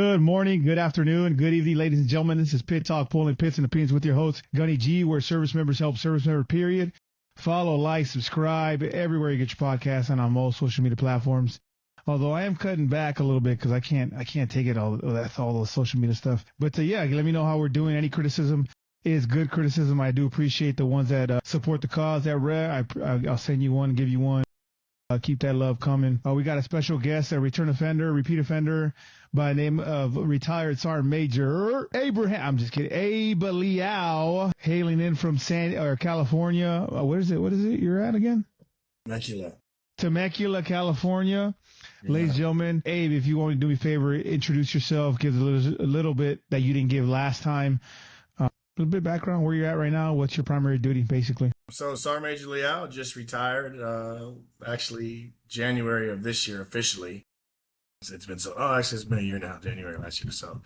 Good morning, good afternoon, good evening, ladies and gentlemen. This is Pit Talk, pulling pits and opinions with your host, Gunny G, where service members help service member, period. Follow, like, subscribe everywhere you get your podcast and on most social media platforms. Although I am cutting back a little bit because I can't take it all the social media stuff. But yeah, let me know how we're doing. Any criticism is good criticism. I do appreciate the ones that support the cause. That rare, I'll send you one, give you one. Keep that love coming. We got a special guest, a return offender, repeat offender by the name of retired Sergeant Major Abel Leal, hailing in from California. What is it you're at again? Temecula, California. Yeah. Ladies and gentlemen, Abe, if you want to do me a favor, introduce yourself, give a little bit that you didn't give last time. A little bit of background, where you're at right now, what's your primary duty, basically. So Sergeant Major Leal just retired, actually January of this year officially. It's been a year now, January last year. So,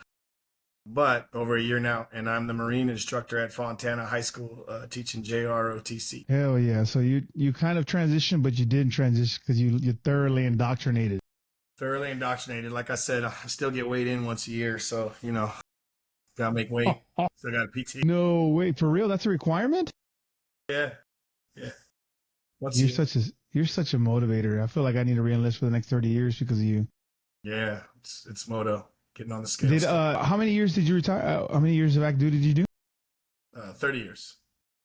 but over a year now, and I'm the Marine instructor at Fontana High School, teaching JROTC. Hell yeah! So you kind of transitioned, but you didn't transition because you're thoroughly indoctrinated. Thoroughly indoctrinated. Like I said, I still get weighed in once a year, so gotta make weight. Still got a PT. No wait, for real? That's a requirement? Yeah. You're such a motivator. I feel like I need to re-enlist for the next 30 years because of you. Yeah, it's moto, getting on the scale. How many years did you retire? How many years of active duty did you do? 30 years.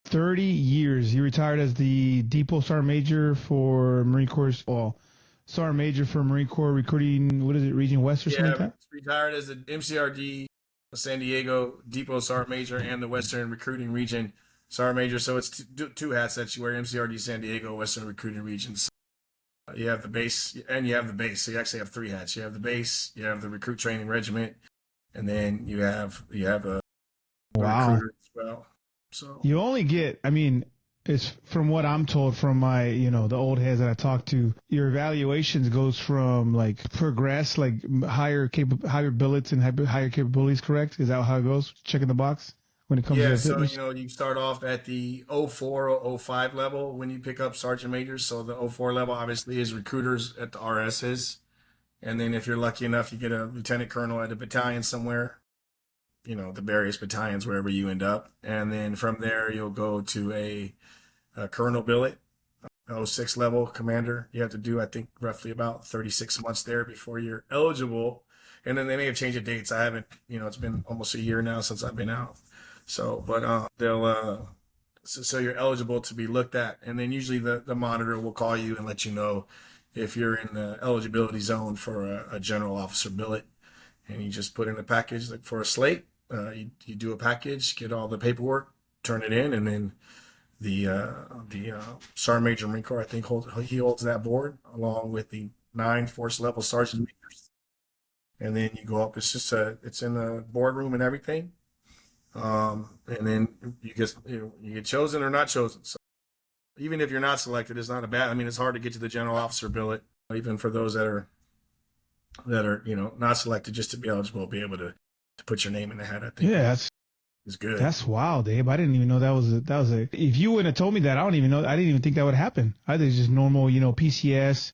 30 years. You retired as the Depot Sergeant Major for Marine Corps. Well, Sergeant Major for Marine Corps recruiting. What is it? Region West or something like that? Retired as the MCRD San Diego Depot Sergeant Major and the Western Recruiting Region Sergeant Major. So it's two hats that you wear: MCRD San Diego, Western Recruiting Regions. You have the base, and you have the base. So you actually have three hats. You have the base, you have the recruit training regiment, and then you have a recruiter as well. So you only get, it's from what I'm told from my, the old heads that I talked to, your evaluations goes from like progress, like higher billets and higher capabilities, correct? Is that how it goes? Checking the box? When it comes to fitness? So, you start off at the 04 or 05 level when you pick up Sergeant Majors. So the 04 level obviously is recruiters at the RSs. And then if you're lucky enough, you get a lieutenant colonel at a battalion somewhere, the various battalions, wherever you end up. And then from there, you'll go to a colonel billet, 06 level commander. You have to do, I think, roughly about 36 months there before you're eligible. And then they may have changed the dates. I haven't, it's been almost a year now since I've been out. So, but they'll so you're eligible to be looked at, and then usually the monitor will call you and let you know if you're in the eligibility zone for a general officer billet, and you just put in a package like for a slate. You do a package, get all the paperwork, turn it in, and then the Sergeant Major Marine Corps, I think he holds that board along with the 9 force level sergeant majors, and then you go up. It's in the boardroom and everything. And then you get chosen or not chosen. So even if you're not selected, it's not a bad. It's hard to get to the general officer billet, even for those that are not selected, just to be eligible, be able to put your name in the hat. I think. Yeah, it's good. That's wild, Abe. I didn't even know that was a. If you wouldn't have told me that, I didn't even think that would happen. I think it's just normal, PCS.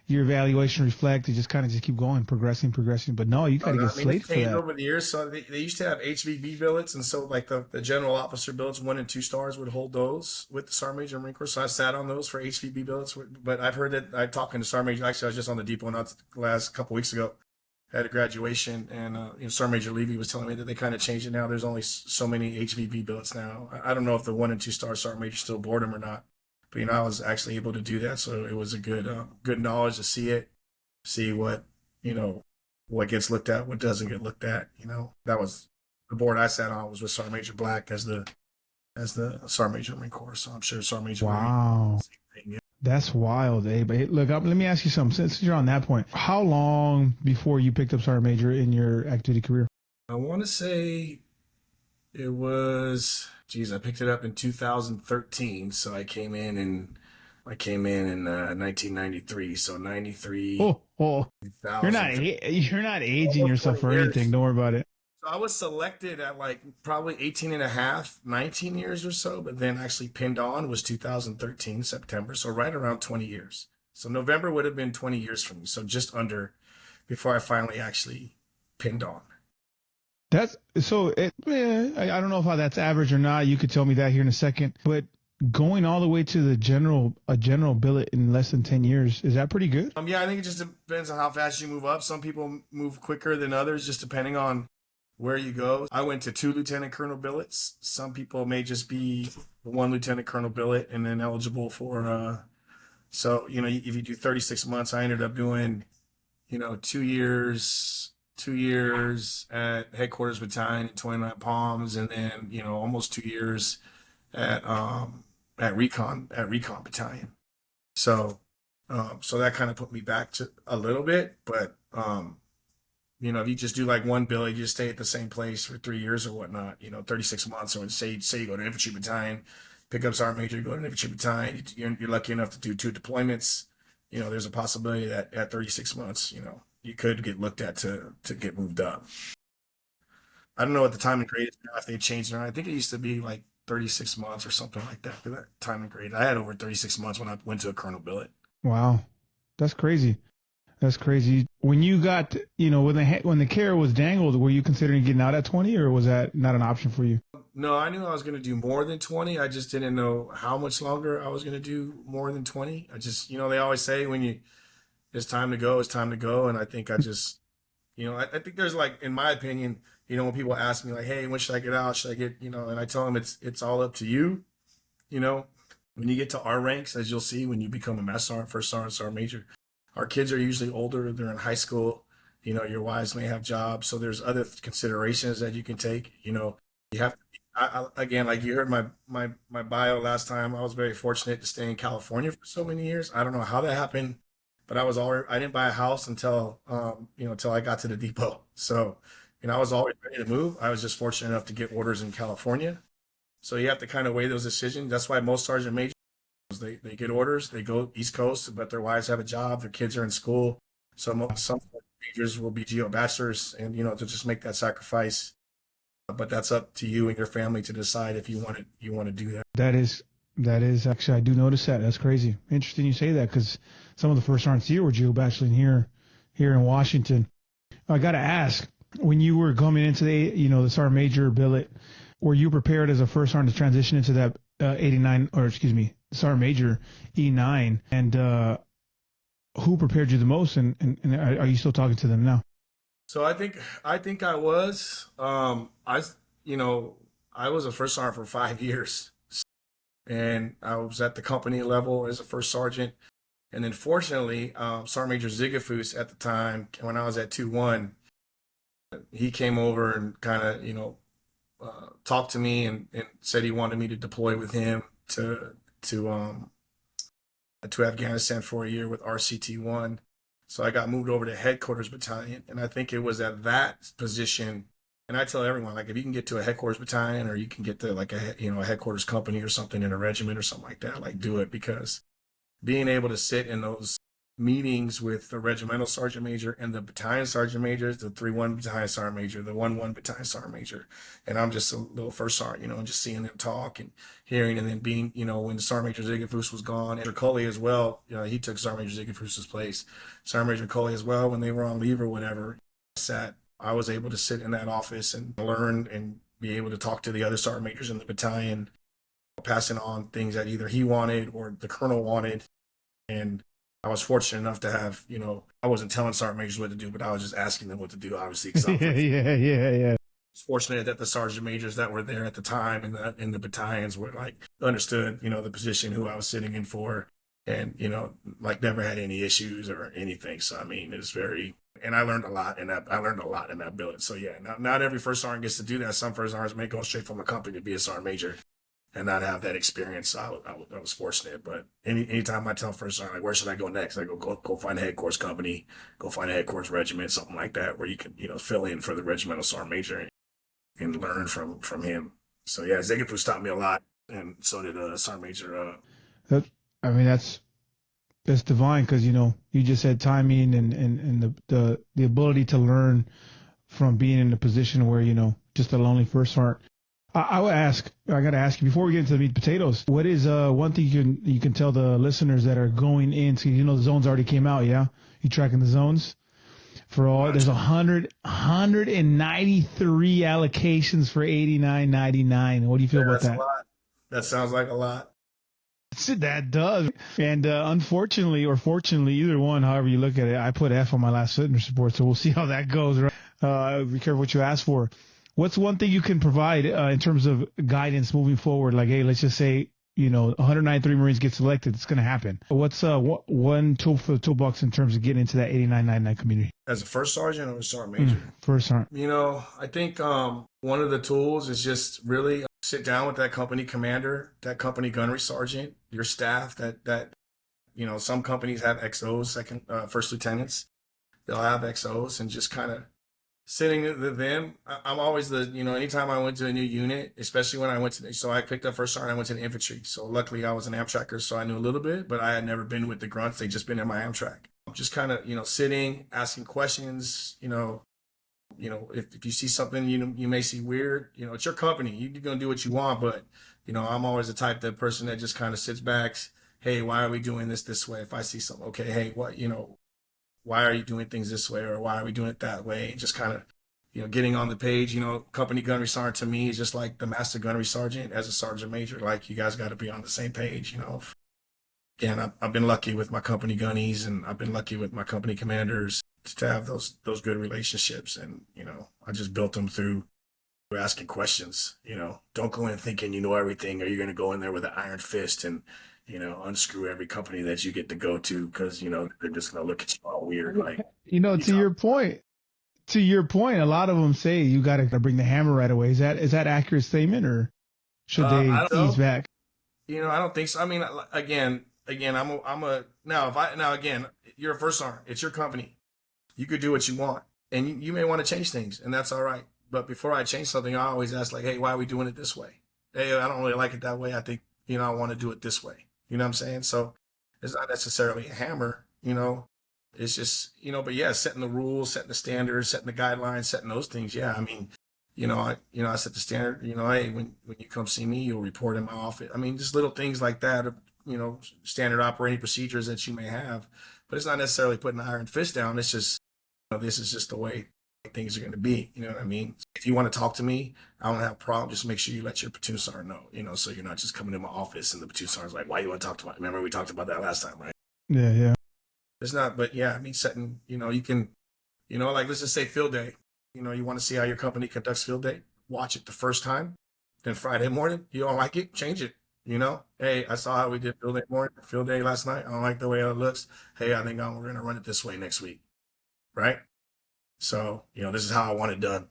Your evaluation reflect, it just keep going, progressing. But no, you got to get slated for that. Over the years, so they used to have HVB billets, and so like the general officer billets, 1 and 2 stars would hold those with the Sergeant Major Marine Corps. So I sat on those for HVB billets, but I've heard that I'm talking to Sergeant Major. Actually, I was just on the depot not the last couple weeks ago at a graduation, and Sergeant Major Levy was telling me that they kind of changed it now. There's only so many HVB billets now. I don't know if the 1 and 2 star Sergeant Major still board them or not. But I was actually able to do that, so it was a good knowledge to see what what gets looked at, what doesn't get looked at. That was the board I sat on was with Sergeant Major Black as the Sergeant Major Marine Corps. So I'm sure Sergeant Major. Wow, thing, yeah. That's wild, eh? But look, let me ask you something. Since you're on that point, how long before you picked up Sergeant Major in your active duty career? I want to say it was. I picked it up in 2013, so I came in in 1993. So 93. Oh. You're not aging yourself or anything. Don't worry about it. So I was selected at probably 18 and a half, 19 years or so, but then actually pinned on was 2013 September. So right around 20 years. So November would have been 20 years for me. So just under before I finally actually pinned on. That's so. I don't know if that's average or not. You could tell me that here in a second. But going all the way to a general billet in less than 10 years, is that pretty good? Yeah, I think it just depends on how fast you move up. Some people move quicker than others, just depending on where you go. I went to 2 lieutenant colonel billets. Some people may just be 1 lieutenant colonel billet and then eligible for. So if you do 36 months, I ended up doing 2 years at headquarters battalion in 29 Palms, and then almost 2 years at recon battalion. So that kind of put me back to a little bit, but if you just do like one bill, you just stay at the same place for 3 years or whatnot, 36 months, or say you go to infantry battalion, pick up sergeant major, go to infantry battalion, you're lucky enough to do 2 deployments, there's a possibility that at 36 months, you could get looked at to get moved up. I don't know what the time and grade is now, if they changed it or not. I think it used to be like 36 months or something like that for that time and grade. I had over 36 months when I went to a colonel billet. Wow, that's crazy. That's crazy. When you got, when the carrot was dangled, were you considering getting out at 20, or was that not an option for you? No, I knew I was going to do more than 20. I just didn't know how much longer I was going to do more than 20. I just, they always say when it's time to go, it's time to go. And I think I just, I think there's like, in my opinion, when people ask me like, hey, when should I get out? Should I get, and I tell them it's all up to you. When you get to our ranks, as you'll see, when you become a mess sergeant, first sergeant, sergeant major, our kids are usually older. They're in high school. Your wives may have jobs. So there's other considerations that you can take. You have to, again, like you heard my bio last time, I was very fortunate to stay in California for so many years. I don't know how that happened, but I didn't buy a house until I got to the depot. So, I was always ready to move. I was just fortunate enough to get orders in California. So you have to kind of weigh those decisions. That's why most sergeant majors, they get orders, they go East Coast, but their wives have a job, their kids are in school. So some majors will be geo bachelors, and to just make that sacrifice. But that's up to you and your family to decide if you want to do that. That is actually, I do notice that. That's crazy. Interesting you say that, because some of the first sergeants here were geo bacheloring here in Washington. I got to ask, when you were coming into the sergeant major billet, were you prepared as a first sergeant to transition into that 89, or excuse me, sergeant major E9? And who prepared you the most? And are you still talking to them now? So I think I was. I was a first sergeant for 5 years, and I was at the company level as a first sergeant. And then fortunately, Sergeant Major Zigafus at the time, when I was at 2-1, he came over and kind of, talked to me and said he wanted me to deploy with him to Afghanistan for a year with RCT-1. So I got moved over to headquarters battalion, and I think it was at that position. And I tell everyone, like, if you can get to a headquarters battalion, or you can get to like a headquarters company or something in a regiment or something like that, like, do it, because being able to sit in those meetings with the regimental sergeant major and the battalion sergeant majors, the 3-1 battalion sergeant major, the 1-1 battalion sergeant major, and I'm just a little first sergeant, and just seeing them talk and hearing, and then being, when the Sergeant Major Zigafus was gone, and Coley as well, he took Sergeant Major Zigafus's place. Sergeant Major Coley as well, when they were on leave or whatever, I was able to sit in that office and learn and be able to talk to the other sergeant majors in the battalion, passing on things that either he wanted or the colonel wanted. And I was fortunate enough to have, I wasn't telling sergeant majors what to do, but I was just asking them what to do, obviously. Yeah. I was fortunate that the sergeant majors that were there at the time in the battalions were like, understood, the position who I was sitting in for, and, like, never had any issues or anything. So, I mean, it's very, and I learned a lot in that building. So yeah, not every first sergeant gets to do that. Some first sergeants may go straight from a company to be a sergeant major and not have that experience. I was fortunate, but anytime I tell first sergeant, like, where should I go next? I go find a headquarters company, go find a headquarters regiment, something like that, where you can, fill in for the regimental sergeant major and learn from him. So yeah, Zigafus taught me a lot, and so did Sergeant Major. That's divine, because you just said timing and the ability to learn from being in a position where just a lonely first sergeant. I got to ask you, before we get into the meat and potatoes, what is one thing you can tell the listeners that are going into, the zones already came out, yeah? You tracking the zones? for all. There's 193 allocations for 89.99. What do you feel about That's a that? lot. That sounds like a lot. That does. And unfortunately, or fortunately, either one, however you look at it, I put F on my last fitness report, so we'll see how that goes. Right? Be careful what you ask for. What's one thing you can provide in terms of guidance moving forward? Like, hey, let's just say, 193 Marines get selected. It's going to happen. What's one tool for the toolbox in terms of getting into that 89.99 community? As a first sergeant or a sergeant major? First sergeant. I think one of the tools is just really sit down with that company commander, that company gunnery sergeant, your staff. That some companies have XOs, first lieutenants. They'll have XOs, and just kind of sitting with them. I'm always anytime I went to a new unit, especially when I went to, so I picked up first sergeant, I went to the infantry. So luckily I was an Amtracker, so I knew a little bit, but I had never been with the grunts. They just been in my Amtrak. Just kind of, sitting, asking questions, if you see something, you may see weird, it's your company. You're going to do what you want, but, I'm always the type of person that just kind of sits back. Hey, why are we doing this way? If I see something, okay, hey, what, why are you doing things this way, or why are we doing it that way? And just kind of, getting on the page. Company gunnery sergeant to me is just like the master gunnery sergeant as a sergeant major. Like, you guys got to be on the same page. And I've been lucky with my company gunnies, and I've been lucky with my company commanders to have those good relationships. And I just built them through asking questions. Don't go in thinking you know everything, or you're going to go in there with an iron fist and unscrew every company that you get to go to, because they're just going to look at you all weird. Like, to your point, a lot of them say you got to bring the hammer right away. Is that accurate statement, or should they ease back? I don't think so. I mean, again, again, you're a first sergeant. It's your company. You could do what you want, and you may want to change things, and that's all right. But before I change something, I always ask, like, hey, why are we doing it this way? Hey, I don't really like it that way. I think, I want to do it this way. You know what I'm saying? So it's not necessarily a hammer, it's just, but yeah, setting the rules, setting the standards, setting the guidelines, setting those things. Yeah. I mean, I set the standard, hey, when you come see me, you'll report in my office. I mean, just little things like that, standard operating procedures that you may have, but it's not necessarily putting an iron fist down. It's just, this is just the way things are going to be. You know what I mean? If you want to talk to me, I don't have a problem. Just make sure you let your platoon sergeant know, so you're not just coming in my office and the platoon sergeant's like, why you want to talk to me? Remember we talked about that last time, right? Yeah. It's not, but yeah, I mean, setting, you can, like, let's just say field day, you want to see how your company conducts field day, watch it the first time. Then Friday morning, you don't like it, change it. Hey, I saw how we did field day last night. I don't like the way it looks. Hey, I think we're going to run it this way next week. Right. So, this is how I want it done,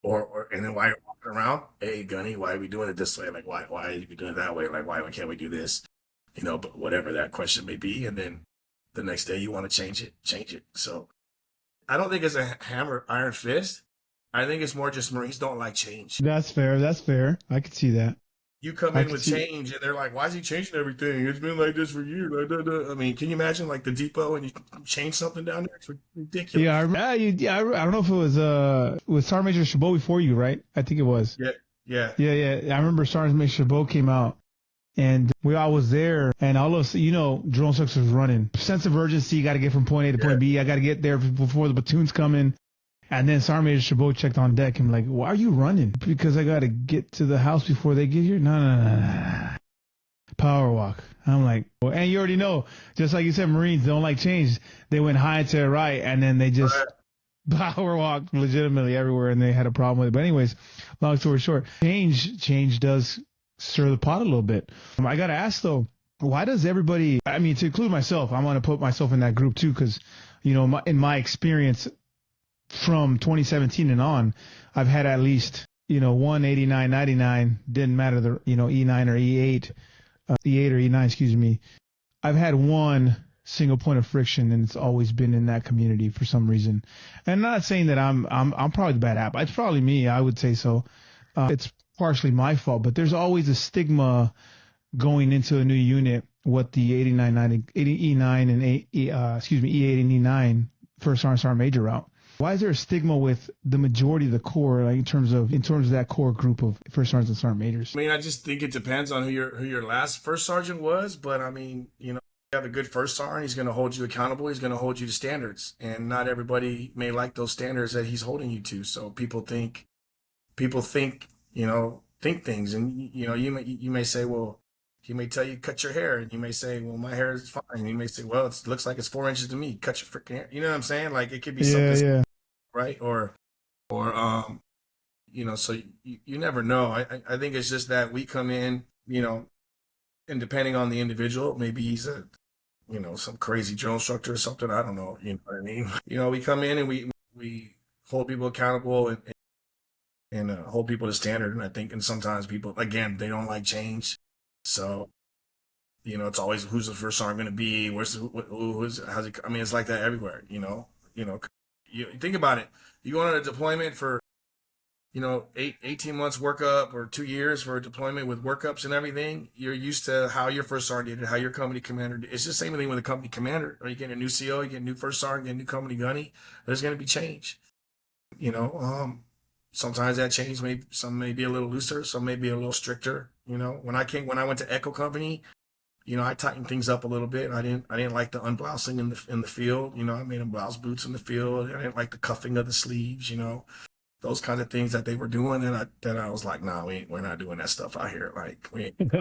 or and then while you're walking around, hey, Gunny, why are we doing it this way? Like, why are you doing it that way? Like, why can't we do this? But whatever that question may be. And then the next day you want to change it. So I don't think it's a hammer, iron fist. I think it's more just Marines don't like change. That's fair. I could see that. You come in with change, and they're like, why is he changing everything? It's been like this for years. I mean, can you imagine, like, the depot and you change something down there? It's ridiculous. Yeah, I don't know if it was Sergeant Major Chabot before you, right? I think it was. Yeah. I remember Sergeant Major Chabot came out, and we all was there, and all of us, drone structures was running. Sense of urgency, got to get from point A to point B. I got to get there before the platoon's coming. And then Sergeant Major Chabot checked on deck and like, why are you running? Because I got to get to the house before they get here? No. Power walk. I'm like, well, and you already know, just like you said, Marines don't like change. They went high to the right, and then they just power walked legitimately everywhere, and they had a problem with it. But anyways, long story short, change does stir the pot a little bit. I got to ask, though, why does everybody, I mean, to include myself, I want to put myself in that group, too, because, in my experience, from 2017 and on, I've had at least, 189.99, didn't matter the, E9 or E8, E8 or E9, excuse me. I've had one single point of friction, and it's always been in that community for some reason. And I'm not saying that I'm probably the bad apple. It's probably me. I would say so. It's partially my fault, but there's always a stigma going into a new unit, what the E9 and E8 and E9 first sergeant major route. Why is there a stigma with the majority of the corps, like in terms of that core group of first sergeants and sergeant majors? I mean, I just think it depends on who your last first sergeant was, but I mean, have a good first sergeant, he's going to hold you accountable. He's going to hold you to standards, and not everybody may like those standards that he's holding you to. So people think, think things, and you may say, well, he may tell you cut your hair, and you may say, well, my hair is fine. And you may say, well, it looks like it's 4 inches to me. Cut your freaking hair. You know what I'm saying? Like it could be Yeah, something, yeah. right? Or so you never know. I think it's just that we come in, and depending on the individual, maybe he's some crazy drill instructor or something. I don't know. You know what I mean? We come in and we hold people accountable and hold people to standard. And I think, and sometimes people, again, they don't like change. So, it's always who's the first sergeant going to be? How's it? I mean, it's like that everywhere. You think about it. You go on a deployment for 18 months workup or 2 years for a deployment with workups and everything. You're used to how your first sergeant did it, how your company commander did it. It's the same thing with a company commander. Or you get a new CO, you get a new first sergeant, you get a new company gunny. There's going to be change. Sometimes that change some may be a little looser, some may be a little stricter. When I went to Echo Company, I tightened things up a little bit. I didn't like the unblousing in the field. I made them blouse boots in the field. I didn't like the cuffing of the sleeves. Those kinds of things that they were doing, and I was like, nah, we're not doing that stuff out here. Like, we ain't.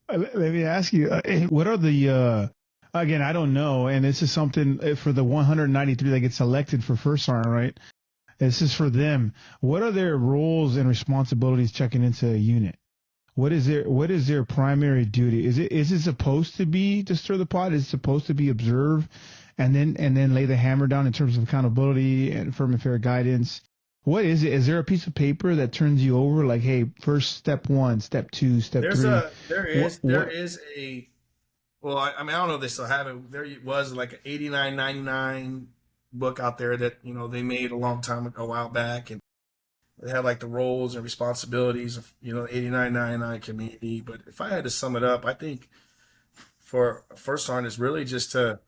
Let me ask you, what are the again, I don't know, and this is something for the 193 that get selected for first sergeant, right? This is for them. What are their roles and responsibilities checking into a unit? What is their primary duty? Is it supposed to be to stir the pot? Is it supposed to be observe and then lay the hammer down in terms of accountability and firm and fair guidance? What is it? Is there a piece of paper that turns you over like, hey, first step 1, step 2, step 3? There is a, well, I don't know if they still have it. There was like an 8999 book out there that, they made a while back, and they had like the roles and responsibilities of, 8999 community. But if I had to sum it up, I think for first sergeant is really just to,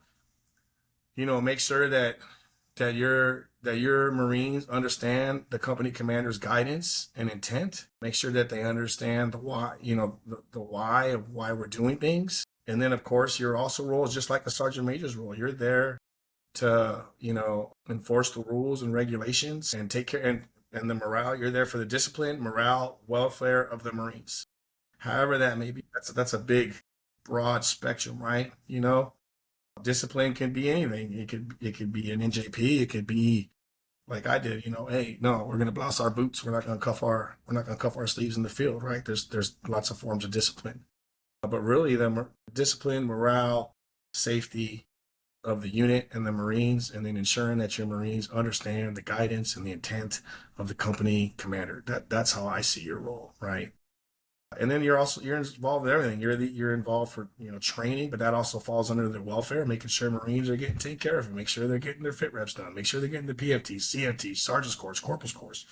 make sure that your Marines understand the company commander's guidance and intent. Make sure that they understand the why, the why of why we're doing things. And then, of course, your also role is just like the sergeant major's role. You're there to, enforce the rules and regulations and take care and the morale. You're there for the discipline, morale, welfare of the Marines. However that may be. That's a big, broad spectrum, right? Discipline can be anything. It could be an NJP. It could be like I did. Hey, no, we're gonna blouse our boots. We're not gonna cuff our sleeves in the field, right? There's lots of forms of discipline, but really the discipline, morale, safety of the unit and the Marines, and then ensuring that your Marines understand the guidance and the intent of the company commander. That's how I see your role, right? And then you're involved in everything. You're involved for training, but that also falls under their welfare, making sure Marines are getting taken care of, make sure they're getting their fit reps done, make sure they're getting the PFTs, CFTs, sergeant's course, corporal's course,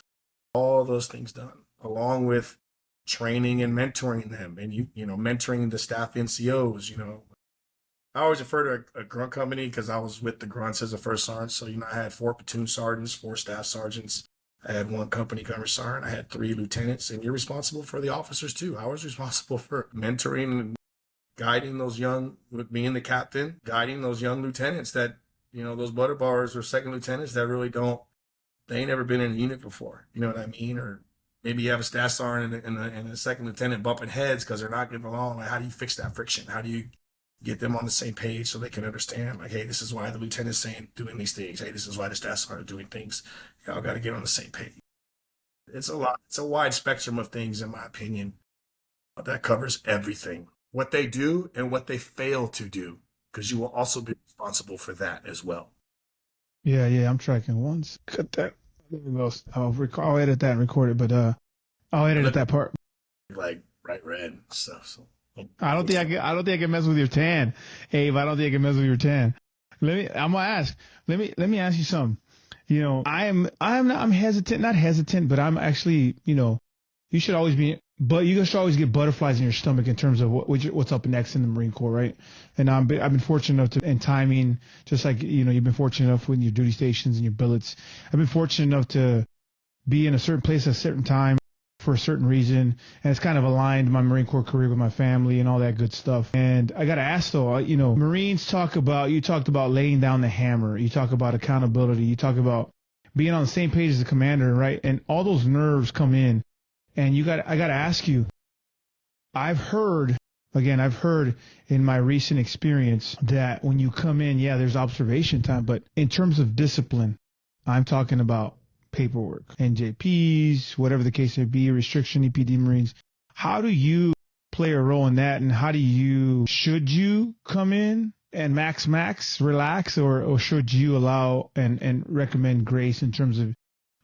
all those things done, along with training and mentoring them, and mentoring the staff NCOs. I always refer to a grunt company because I was with the grunts as a first sergeant. So I had 4 platoon sergeants, 4 staff sergeants. I had 1 company commander sergeant. I had 3 lieutenants, and you're responsible for the officers too. I was responsible for mentoring and guiding those young, with me and the captain, guiding those young lieutenants that, those butter bars or second lieutenants that really they ain't never been in a unit before. You know what I mean? Or maybe you have a staff sergeant and a second lieutenant bumping heads because they're not getting along. Like, how do you fix that friction? How do you get them on the same page so they can understand, like, hey, this is why the lieutenant's saying doing these things. Hey, this is why the staff sergeant doing things. Y'all got to get on the same page. It's a lot. It's a wide spectrum of things, in my opinion, that covers everything. What they do and what they fail to do, because you will also be responsible for that as well. Yeah, I'm tracking once. Cut that. I'll edit that and record it, but I'll edit that part. Like bright red stuff. So I don't think I can mess with your tan, Abe. I don't think I can mess with your tan. I'm gonna ask. Let me ask you something. I'm hesitant, not hesitant, but I'm actually, you should always get butterflies in your stomach in terms of what's up next in the Marine Corps, right? And I've been fortunate enough to, in timing, just like, you've been fortunate enough with your duty stations and your billets. I've been fortunate enough to be in a certain place at a certain time for a certain reason, and it's kind of aligned my Marine Corps career with my family and all that good stuff. And I got to ask though, Marines you talked about laying down the hammer, you talk about accountability, you talk about being on the same page as the commander, right? And all those nerves come in, and I got to ask you, I've heard in my recent experience that when you come in, yeah, there's observation time, but in terms of discipline, I'm talking about paperwork, NJPs, whatever the case may be, restriction, EPD Marines. How do you play a role in that, and should you come in and max, relax, or should you allow and recommend grace in terms of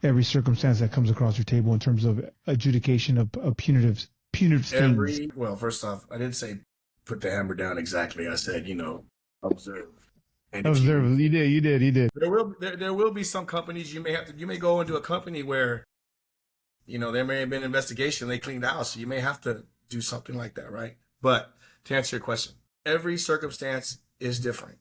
every circumstance that comes across your table in terms of adjudication of punitive things? Well, first off, I didn't say put the hammer down exactly. I said, observe. And Observe. You did. There will be some companies you may go into a company where, there may have been an investigation, they cleaned out, so you may have to do something like that, right? But to answer your question, every circumstance is different,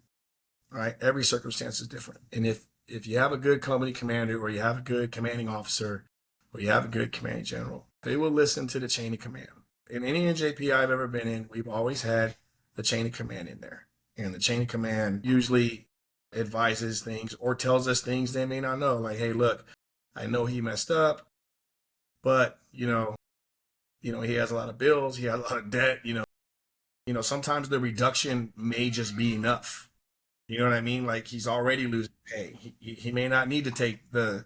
right? Every circumstance is different. And if you have a good company commander, or you have a good commanding officer, or you have a good commanding general, they will listen to the chain of command. In any NJP I've ever been in, we've always had the chain of command in there. And the chain of command usually advises things or tells us things they may not know. Like, hey, look, I know he messed up, but, he has a lot of bills. He has a lot of debt. Sometimes the reduction may just be enough. You know what I mean? Like, he's already losing pay. He may not need to take the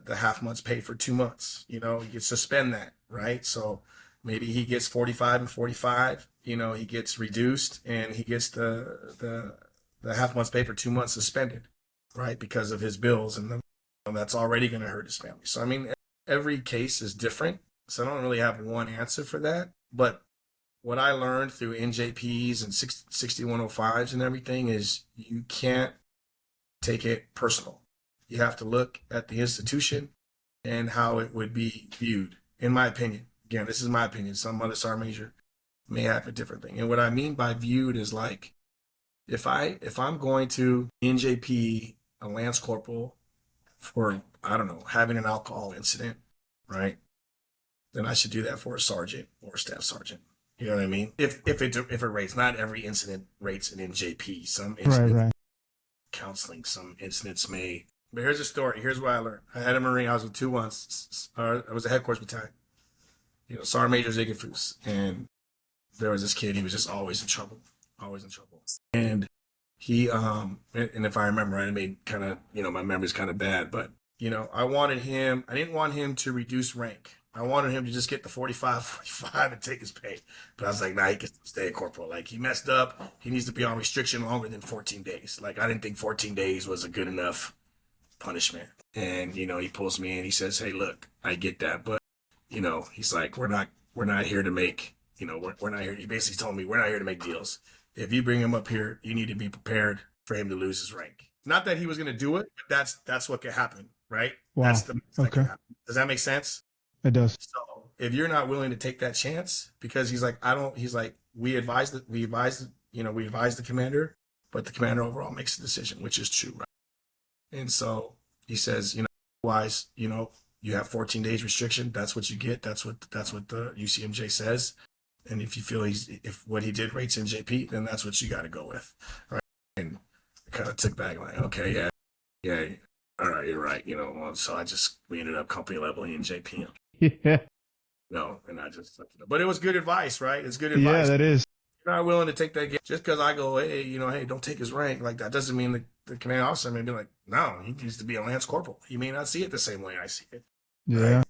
half month's pay for 2 months. You can suspend that, right? So maybe he gets 45 and 45. He gets reduced, and he gets the half month's pay for 2 months suspended, right? Because of his bills, and that's already going to hurt his family. So, I mean, every case is different. So I don't really have one answer for that. But what I learned through NJPs and 6105s and everything is you can't take it personal. You have to look at the institution and how it would be viewed, in my opinion. Again, this is my opinion. Some other sergeant major may have a different thing. And what I mean by viewed is like, if I'm going to NJP a lance corporal for, I don't know, having an alcohol incident, right? Then I should do that for a sergeant or a staff sergeant. You know what I mean? If it rates, not every incident rates an NJP. Some incidents, right. Counseling, some incidents may. But here's a story. Here's what I learned. I had a Marine. I was with 2-1. I was a headquarters battalion. Sergeant Major Abel, and there was this kid. He was just always in trouble. And he, and if I remember right, I made kind of, my memory's kind of bad, but I didn't want him to reduce rank. I wanted him to just get the 45 and take his pay. But I was like, nah, he can stay a corporal. Like, he messed up. He needs to be on restriction longer than 14 days. Like, I didn't think 14 days was a good enough punishment. And, he pulls me in. He says, hey, look, I get that. But, he's like, we're not here to make, we're not here. He basically told me, we're not here to make deals. If you bring him up here, you need to be prepared for him to lose his rank. Not that he was going to do it, but that's what could happen, right? Wow. Okay. Does that make sense? It does. So if you're not willing to take that chance, because he's like, we advise the commander, but the commander overall makes the decision, which is true, right? And so he says, otherwise, you have 14 days restriction. That's what you get. That's what the UCMJ says. And if you feel if what he did rates NJP, then that's what you got to go with, right? And I kind of took back like, okay, yeah, all right, you're right. So we ended up company level NJP. Yeah. No, and I just, but it was good advice, right? It's good advice. Yeah, that is. You're not willing to take that just because I go, hey, hey, don't take his rank. Like, that doesn't mean the commanding officer may be like, no, he needs to be a lance corporal. He may not see it the same way I see it. Yeah. Right?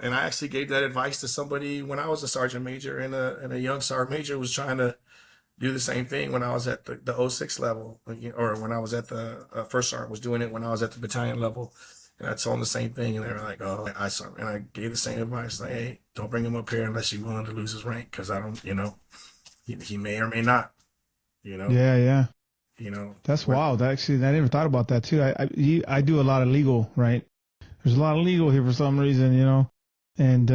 And I actually gave that advice to somebody when I was a sergeant major, and a young sergeant major was trying to do the same thing when I was at the 06 level, or when I was at the first sergeant was doing it when I was at the battalion level. And I told them the same thing, and they were like, oh, I saw him. And I gave the same advice, like, hey, don't bring him up here unless you're willing to lose his rank, because I don't, he may or may not, Yeah. That's wild. Actually, I never thought about that, too. I do a lot of legal, right? There's a lot of legal here for some reason, and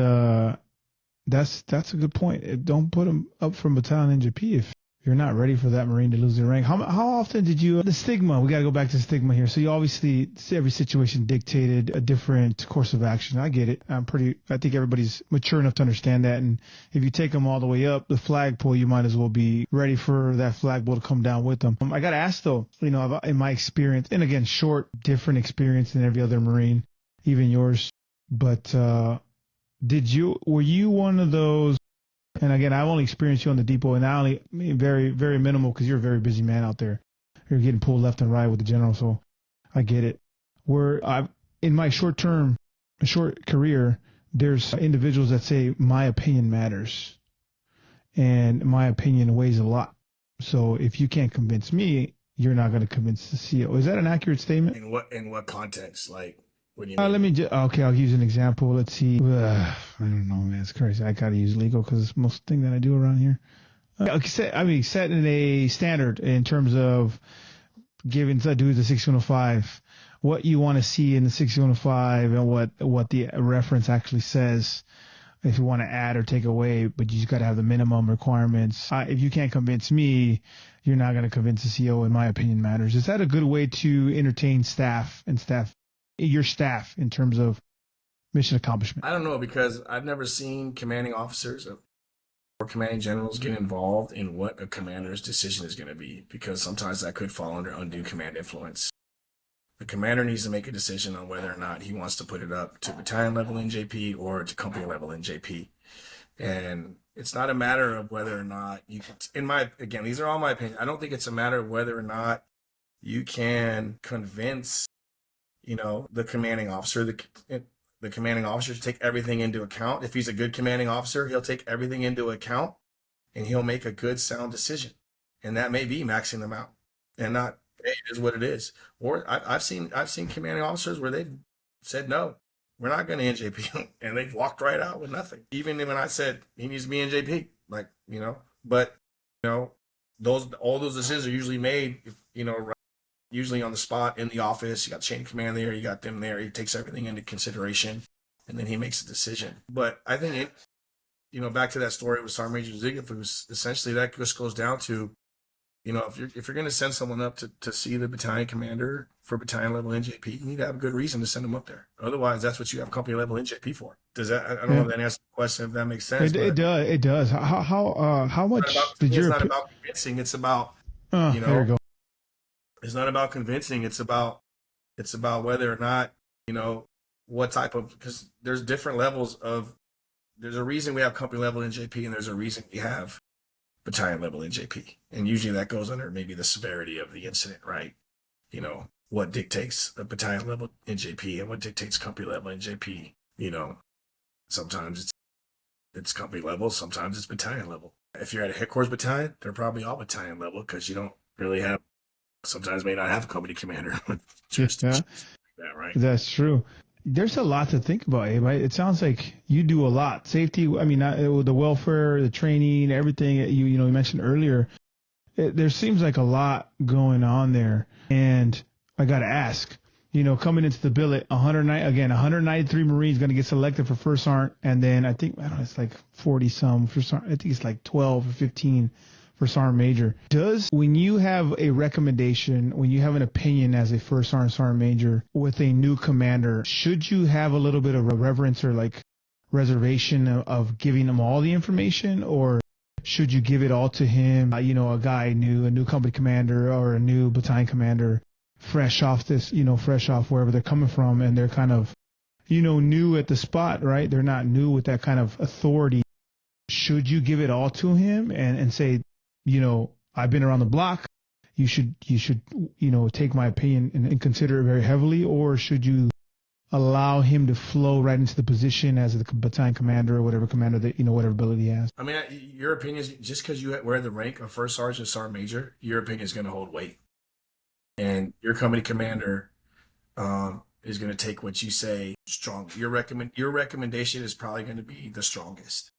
that's a good point. Don't put him up from battalion NJP you're not ready for that Marine to lose their rank. How often did you, the stigma, we got to go back to stigma here. So you obviously, every situation dictated a different course of action. I get it. I think everybody's mature enough to understand that. And if you take them all the way up the flagpole, you might as well be ready for that flagpole to come down with them. I got to ask though, in my experience, and again, different experience than every other Marine, even yours. But, were you one of those? And again, I've only experienced you on the depot, and very, very minimal because you're a very busy man out there. You're getting pulled left and right with the general, so I get it. In my short career, there's individuals that say my opinion matters, and my opinion weighs a lot. So if you can't convince me, you're not going to convince the CEO. Is that an accurate statement? In what context? Like, what do you mean? I'll use an example. Let's see. I don't know, man. It's crazy. I got to use legal because it's most thing that I do around here. Setting a standard in terms of giving to dudes a 6105, what you want to see in the 6105 and what the reference actually says. If you want to add or take away, but you just got to have the minimum requirements. If you can't convince me, you're not going to convince the CEO, in my opinion, matters. Is that a good way to entertain your staff in terms of mission accomplishment? I don't know, because I've never seen commanding officers or commanding generals get involved in what a commander's decision is going to be, because sometimes that could fall under undue command influence. The commander needs to make a decision on whether or not he wants to put it up to battalion level NJP or to company level NJP. And it's not a matter of whether or not you can, again, these are all my opinions. I don't think it's a matter of whether or not you can convince the commanding officer, the commanding officer to take everything into account. If he's a good commanding officer, he'll take everything into account and he'll make a good, sound decision. And that may be maxing them out and not, hey, it is what it is. Or I've seen commanding officers where they've said, no, we're not going to NJP. And they've walked right out with nothing. Even when I said he needs to be NJP, but all those decisions are usually made, usually on the spot in the office. You got chain of command there, you got them there. He takes everything into consideration, and then he makes a decision. But I think back to that story with Sergeant Major Ziegfeld, essentially that just goes down to, if you're going to send someone up to see the battalion commander for battalion level NJP, you need to have a good reason to send them up there. Otherwise, that's what you have company level NJP for. Does that? I don't know if that answers the question. If that makes sense. It does. How much did It's not about convincing. It's about there you go. It's not about convincing. It's about whether or not, what type of, because there's different levels of, there's a reason we have company level NJP and there's a reason we have battalion level NJP. And usually that goes under maybe the severity of the incident, right? What dictates a battalion level NJP and what dictates company level NJP. Sometimes it's company level, sometimes it's battalion level. If you're at a headquarters battalion, they're probably all battalion level because you don't really have, sometimes may not have a company commander. Yeah. Right? That's true. There's a lot to think about, Abe. It sounds like you do a lot. Safety, the welfare, the training, everything you mentioned earlier. There seems like a lot going on there. And I got to ask, coming into the billet, 193 Marines going to get selected for first sergeant. And then it's like 40 some for sergeant. I think it's like 12 or 15 for Sergeant Major. When you have a recommendation, when you have an opinion as a first Sergeant Major with a new commander, should you have a little bit of a reverence or like reservation of giving them all the information, or should you give it all to him? A new company commander or a new battalion commander, fresh off wherever they're coming from, and they're kind of, new at the spot, right? They're not new with that kind of authority. Should you give it all to him and say, I've been around the block, you should take my opinion and consider it very heavily, or should you allow him to flow right into the position as the battalion commander or whatever commander that, whatever ability he has? I mean, your opinion is, just because you wear the rank of first sergeant, sergeant major, your opinion is going to hold weight. And your company commander is going to take what you say strong. Your recommendation is probably going to be the strongest.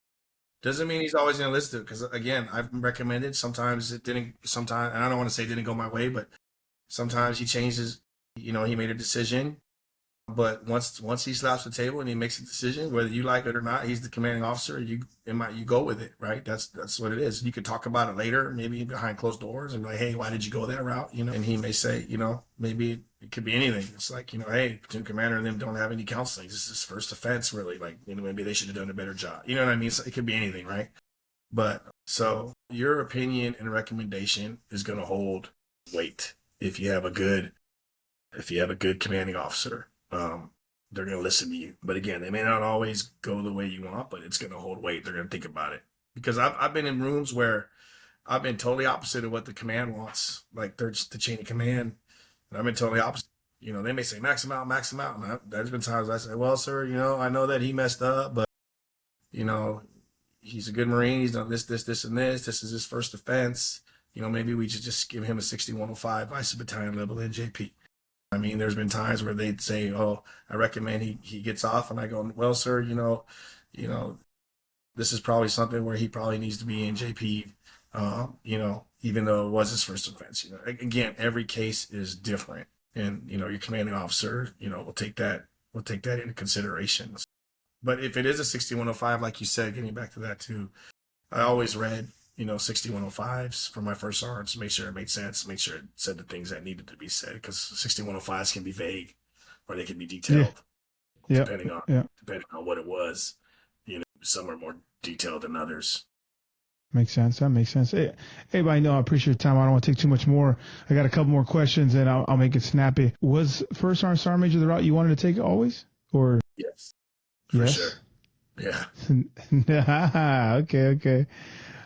Doesn't mean he's always going to listen to it, because, again, I've recommended. Sometimes it didn't. Sometimes, and I don't want to say it didn't go my way, but sometimes he changes. He made a decision, But once he slaps the table and he makes a decision, whether you like it or not, he's the commanding officer. You go with it, right? That's what it is. You could talk about it later, maybe behind closed doors, and be like, hey, why did you go that route? And he may say, maybe it could be anything. It's like, hey, platoon commander and them don't have any counseling. This is his first offense, really. Like, maybe they should have done a better job. You know what I mean? So it could be anything, right? But so your opinion and recommendation is going to hold weight if you have a good commanding officer. They're going to listen to you. But again, they may not always go the way you want, but it's going to hold weight. They're going to think about it. Because I've been in rooms where I've been totally opposite of what the command wants, like they're just the chain of command. And I've been totally opposite. They may say, max him out, max him out. And there's been times I say, well, sir, I know that he messed up, but, he's a good Marine. He's done this, and this. This is his first offense. Maybe we should just give him a 6105 vice battalion level NJP. I mean, there's been times where they'd say, "Oh, I recommend he gets off," and I go, "Well, sir, this is probably something where he probably needs to be in JP, even though it was his first offense." Again, every case is different, and your commanding officer, will take that into consideration. But if it is a 6105, like you said, getting back to that too, I always read 6105s for my first sergeants, make sure it made sense, make sure it said the things that needed to be said, because 6105s can be vague or they can be detailed, depending on what it was. Some are more detailed than others. Makes sense. That makes sense. Hey, everybody know I appreciate your time. I don't want to take too much more. I got a couple more questions and I'll make it snappy. Was First Sergeant Major the route you wanted to take always? Or yes, for sure. Yeah. Okay.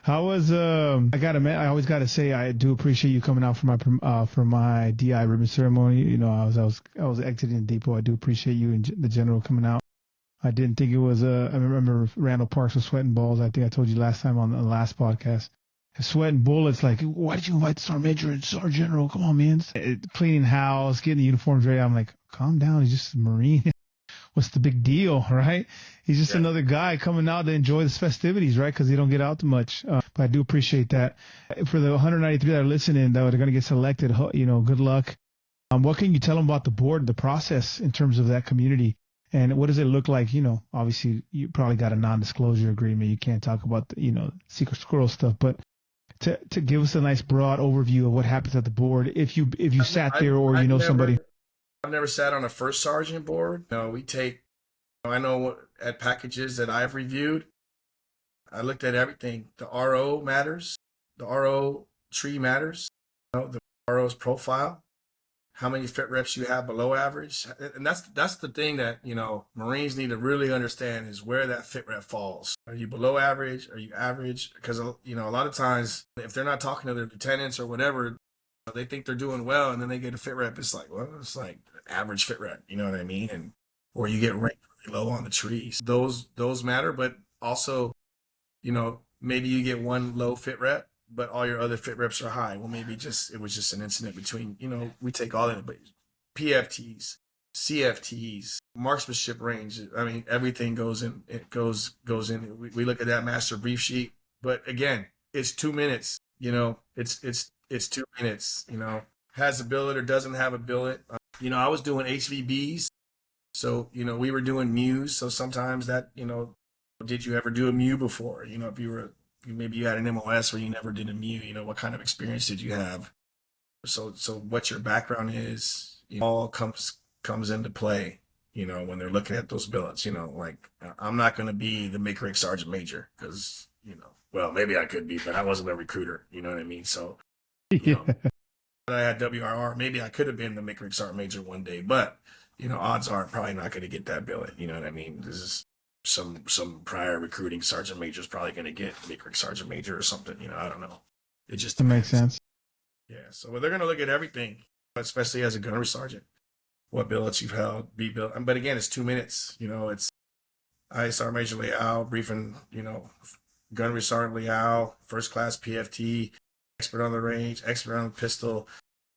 How was I always gotta say I do appreciate you coming out for my DI ribbon ceremony. I was exiting the depot. I do appreciate you and the general coming out. I didn't think it was I remember Randall Parks was sweating balls. I think I told you last time on the last podcast. Sweating bullets, like, why did you invite the Sergeant Major and Sergeant General? Come on, man. Cleaning house, getting the uniforms ready. I'm like, calm down. He's just a Marine. What's the big deal, right? He's just another guy coming out to enjoy the festivities, right? Because he don't get out too much. But I do appreciate that. For the 193 that are listening, that are going to get selected, good luck. What can you tell them about the board, the process in terms of that community? And what does it look like? Obviously, you probably got a non-disclosure agreement. You can't talk about the, secret squirrel stuff. But to give us a nice broad overview of what happens at the board, if you sat there or somebody. I've never sat on a first sergeant board. No, we take, I know at packages that I've reviewed, I looked at everything. The RO matters. The RO tree matters. The RO's profile, how many fit reps you have below average. And that's the thing that, Marines need to really understand is where that fit rep falls. Are you below average? Are you average? Because, a lot of times if they're not talking to their lieutenants or whatever, they think they're doing well, and then they get a fit rep. It's like, well, it's like average fit rep. You know what I mean? Or you get ranked really low on the trees. Those matter, but also, maybe you get one low fit rep, but all your other fit reps are high. Well, maybe it was just an incident between, we take all that, but PFTs, CFTs, marksmanship range. I mean, everything goes in. It goes in. We look at that master brief sheet, but again, it's 2 minutes. It's 2 minutes, has a billet or doesn't have a billet. I was doing HVBs. So, we were doing MUs. So sometimes that, did you ever do a MU before? If maybe you had an MOS where you never did a MU, what kind of experience did you have? So what your background is, all comes into play, when they're looking at those billets, like I'm not going to be the MCRIC Sergeant Major because, well, maybe I could be, but I wasn't a recruiter. You know what I mean? So, I had WRR. Maybe I could have been the MCRIC Sergeant Major one day, but odds are I'm probably not going to get that billet. You know what I mean? This is some prior recruiting Sergeant Major is probably going to get MCRIC Sergeant Major or something. I don't know. It just depends. Makes sense. Yeah. So they're going to look at everything, especially as a gunnery sergeant, what billets you've held, B billet. But again, it's 2 minutes. It's I Sergeant Major Leal briefing. Gunnery Sergeant Leal, first class PFT. Expert on the range, expert on the pistol,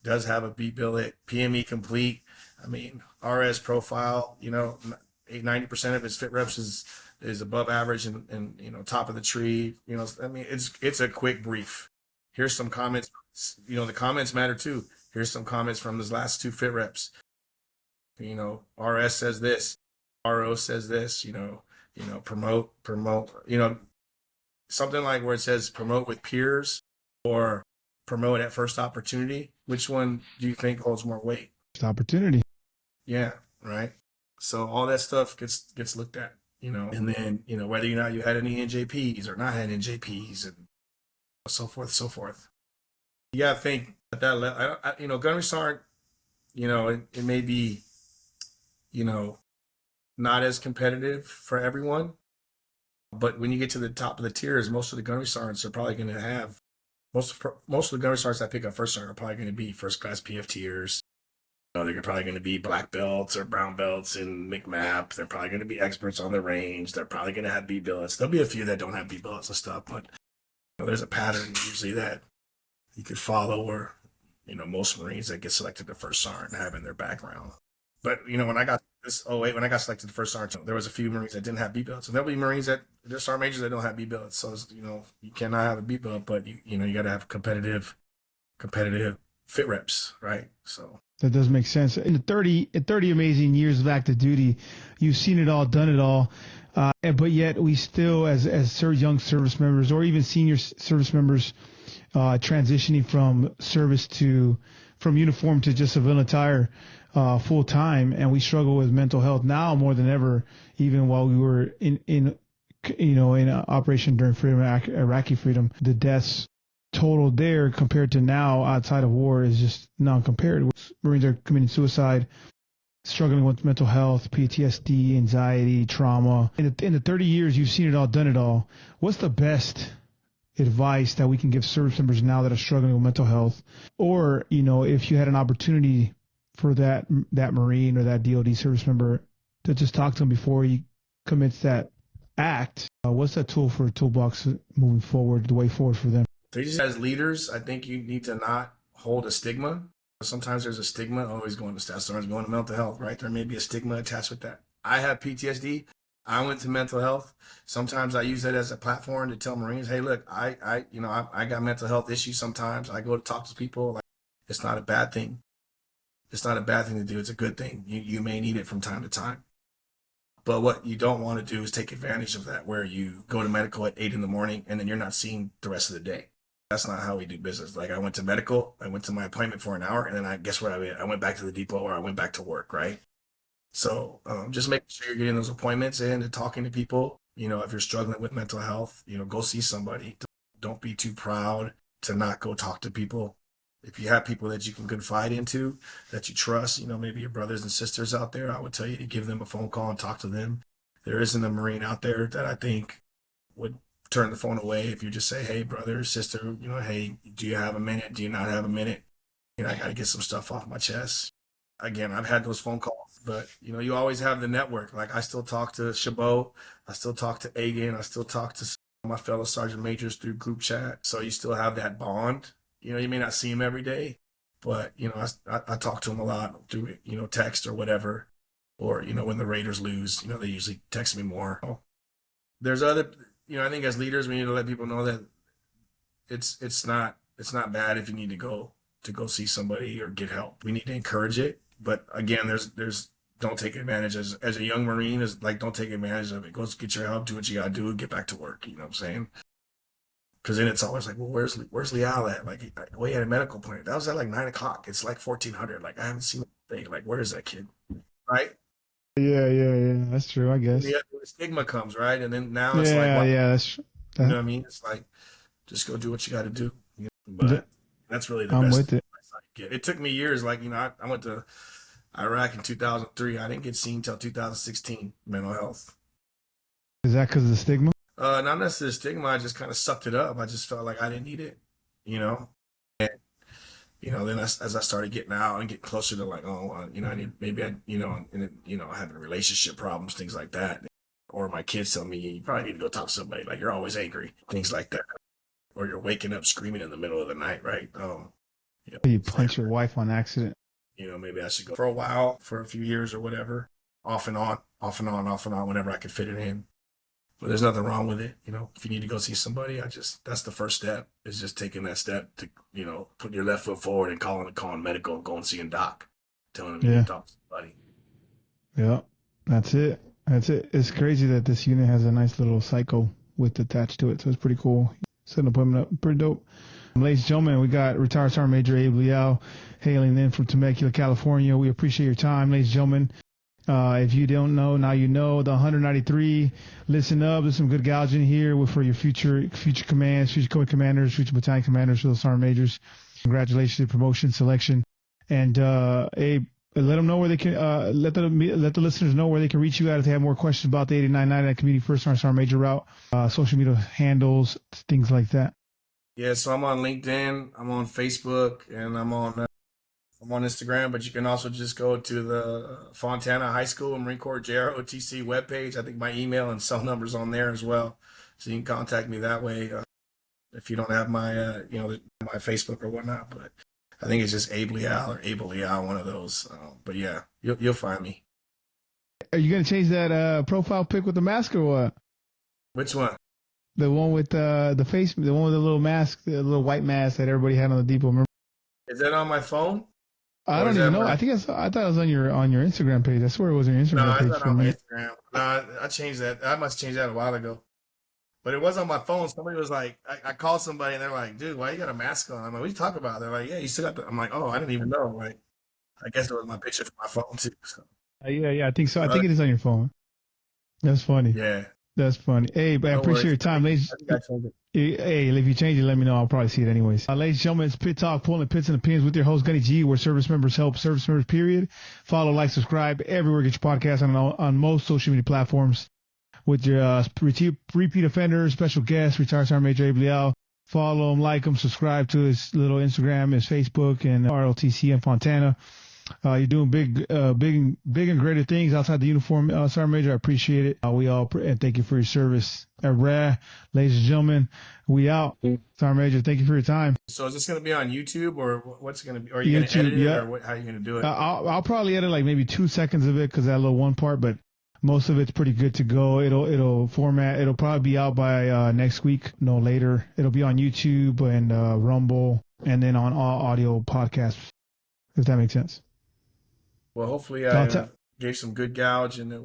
does have a B billet, PME complete. I mean, RS profile, 90% of his fit reps is above average and top of the tree. I mean, it's a quick brief. Here's some comments. The comments matter too. Here's some comments from his last 2 fit reps. RS says this, RO says this, promote, something like where it says promote with peers or promote at first opportunity. Which one do you think holds more weight? First opportunity. Yeah, right. So all that stuff gets looked at, and then, whether or not you had any NJPs or not had NJPs and so forth, so forth. You got to think at that level, gunnery sergeant, it may be, not as competitive for everyone. But when you get to the top of the tiers, most of the gunnery sergeants are probably going to have, most of the gunnery sergeants that pick up first sergeant are probably going to be first class PFTers. They're probably going to be black belts or brown belts in McMap. They're probably going to be experts on the range. They're probably going to have B billets. There'll be a few that don't have B billets and stuff, but there's a pattern usually that you could follow where, most Marines that get selected to first sergeant have in their background. But, when I got when I got selected to first sergeant, there was a few Marines that didn't have B billets. And there'll be Marines there's sergeant majors that don't have B billets. So, you cannot have a B billet, but you got to have competitive fit reps, right? So that does make sense. In 30 amazing years of active duty, you've seen it all, done it all. But yet we still, as young service members or even senior service members, transitioning from uniform to just civilian attire full time, and we struggle with mental health now more than ever. Even while we were in Operation Enduring Freedom, Iraqi Freedom, the deaths total there compared to now outside of war is just non-compared. Marines are committing suicide, struggling with mental health, PTSD, anxiety, trauma. In the 30 years you've seen it all, done it all, what's the best advice that we can give service members now that are struggling with mental health? Or, if you had an opportunity for that Marine or that DOD service member to just talk to him before he commits that act, what's that tool for a toolbox moving forward, the way forward for them? As leaders, I think you need to not hold a stigma. Sometimes there's a stigma always going to staff sergeants, going to mental health, right? There may be a stigma attached with that. I have PTSD. I went to mental health. Sometimes I use that as a platform to tell Marines, hey, look, I got mental health issues. Sometimes I go to talk to people. Like, it's not a bad thing. It's not a bad thing to do. It's a good thing. You may need it from time to time. But what you don't want to do is take advantage of that, where you go to medical at 8 a.m. and then you're not seen the rest of the day. That's not how we do business. Like, I went to medical, I went to my appointment for an hour, and then guess where I went back to the depot, or I went back to work, right? So just making sure you're getting those appointments in and talking to people. If you're struggling with mental health, go see somebody. Don't be too proud to not go talk to people. If you have people that you can confide into, that you trust, maybe your brothers and sisters out there, I would tell you to give them a phone call and talk to them. There isn't a Marine out there that I think would turn the phone away if you just say, hey, brother, sister, hey, do you have a minute? Do you not have a minute? I got to get some stuff off my chest. Again, I've had those phone calls, but you always have the network. Like, I still talk to Chabot, I still talk to Agan, I still talk to my fellow sergeant majors through group chat. So you still have that bond. You may not see him every day, but I talk to him a lot through text or whatever. Or when the Raiders lose, they usually text me more. There's other, I think as leaders we need to let people know that it's not bad if you need to go see somebody or get help. We need to encourage it. But again, there's don't take advantage as a young Marine, is like, don't take advantage of it. Go get your help, do what you gotta do, get back to work. You know what I'm saying? Because then it's always like, well, where's Leal at? Like, he had a medical appointment. That was at like 9 o'clock. It's like 1400. Like, I haven't seen a thing. Like, where is that kid? Right? Yeah. That's true, I guess. Yeah, the stigma comes, right? And then now it's like, well, that's true. You know what I mean? It's like, just go do what you got to do. But that's really the best with it. advice I can get. It took me years. Like, I went to Iraq in 2003. I didn't get seen until 2016, mental health. Is that because of the stigma? Not necessarily stigma. I just kind of sucked it up. I just felt like I didn't need it, And, then as I started getting out and getting closer to like, I need, maybe having relationship problems, things like that. Or my kids tell me, you probably need to go talk to somebody. Like, you're always angry, things like that. Or you're waking up screaming in the middle of the night, right? You punch your wife on accident. Maybe I should go for a while, for a few years or whatever, off and on, whenever I could fit it in. But there's nothing wrong with it. If you need to go see somebody, that's the first step, is just taking that step to, put your left foot forward and calling medical and going and seeing doc, telling them you need to talk to somebody. Yeah, that's it. That's it. It's crazy that this unit has a nice little psycho with attached to it, so it's pretty cool. Setting appointment up, pretty dope. Ladies and gentlemen, we got retired Sergeant Major Abel Leal hailing in from Temecula, California. We appreciate your time, ladies and gentlemen. If you don't know, now you know. The 193, listen up. There's some good gouging here for your future commands, future code commanders, future battalion commanders, for those sergeant majors. Congratulations to promotion, selection, and let them know where they can. Let the listeners know where they can reach you at if they have more questions about the 8999 Community First Sergeant Major route, social media handles, things like that. Yeah, so I'm on LinkedIn, I'm on Facebook, and I'm on Instagram, but you can also just go to the Fontana High School and Marine Corps JROTC webpage. I think my email and cell number's on there as well. So you can contact me that way if you don't have my, my Facebook or whatnot. But I think it's just Abel Leal or Abel Leal, one of those. But yeah, you'll find me. Are you going to change that profile pic with the mask or what? Which one? The one with the face, the one with the little mask, the little white mask that everybody had on the depot. Remember? Is that on my phone? I don't even know. I thought it was on your Instagram page. I swear it was on your Instagram page. No, I thought on my Instagram. No, I changed that. I must change that a while ago. But it was on my phone. Somebody was like, I called somebody and they're like, dude, why you got a mask on? I'm like, what are you talking about? They're like, yeah, you still got the. I'm like, oh, I didn't even know. Like, I guess it was my picture from my phone too. So. Yeah, I think so. I think it is on your phone. That's funny. Yeah. That's funny. Hey, but I appreciate your time, ladies. Hey, if you change it, let me know. I'll probably see it anyways. Ladies and gentlemen, it's Pit Talk, pulling pits and opinions with your host, Gunny G, where service members help service members, period. Follow, like, subscribe everywhere. Get your podcast on most social media platforms with your repeat offenders, special guests, retired Sergeant Major Abel Leal. Follow him, like him, subscribe to his little Instagram, his Facebook, and RLTC in Fontana. You're doing big and greater things outside the uniform, Sergeant Major. I appreciate it. And thank you for your service. Ladies and gentlemen, we out. Sergeant Major, thank you for your time. So is this going to be on YouTube or what's going to be? Or are you going to edit it or how are you going to do it? I'll probably edit like maybe 2 seconds of it because that little one part, but most of it's pretty good to go. It'll format. It'll probably be out by next week, no later. It'll be on YouTube and Rumble, and then on all audio podcasts, if that makes sense. Well, hopefully I gave some good gouge and it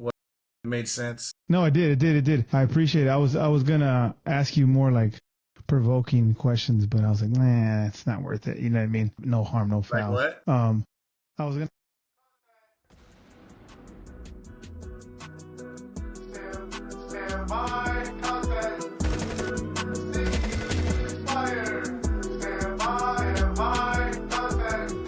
made sense. No, it did. I appreciate it. I was gonna ask you more like provoking questions, but I was like, nah, it's not worth it. You know what I mean? No harm, no foul. Like what? I was gonna. Stand by, contact. Cease fire. Stand by, contact.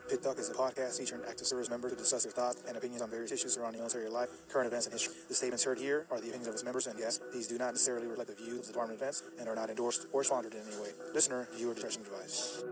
Pit Talk is a podcast featuring active service members who discuss their thoughts and opinions on various issues surrounding military life, current events, and history. The statements heard here are the opinions of its members and guests. These do not necessarily reflect the views of the Department of Defense and are not endorsed or sponsored in any way. Listener, viewer discretion advised.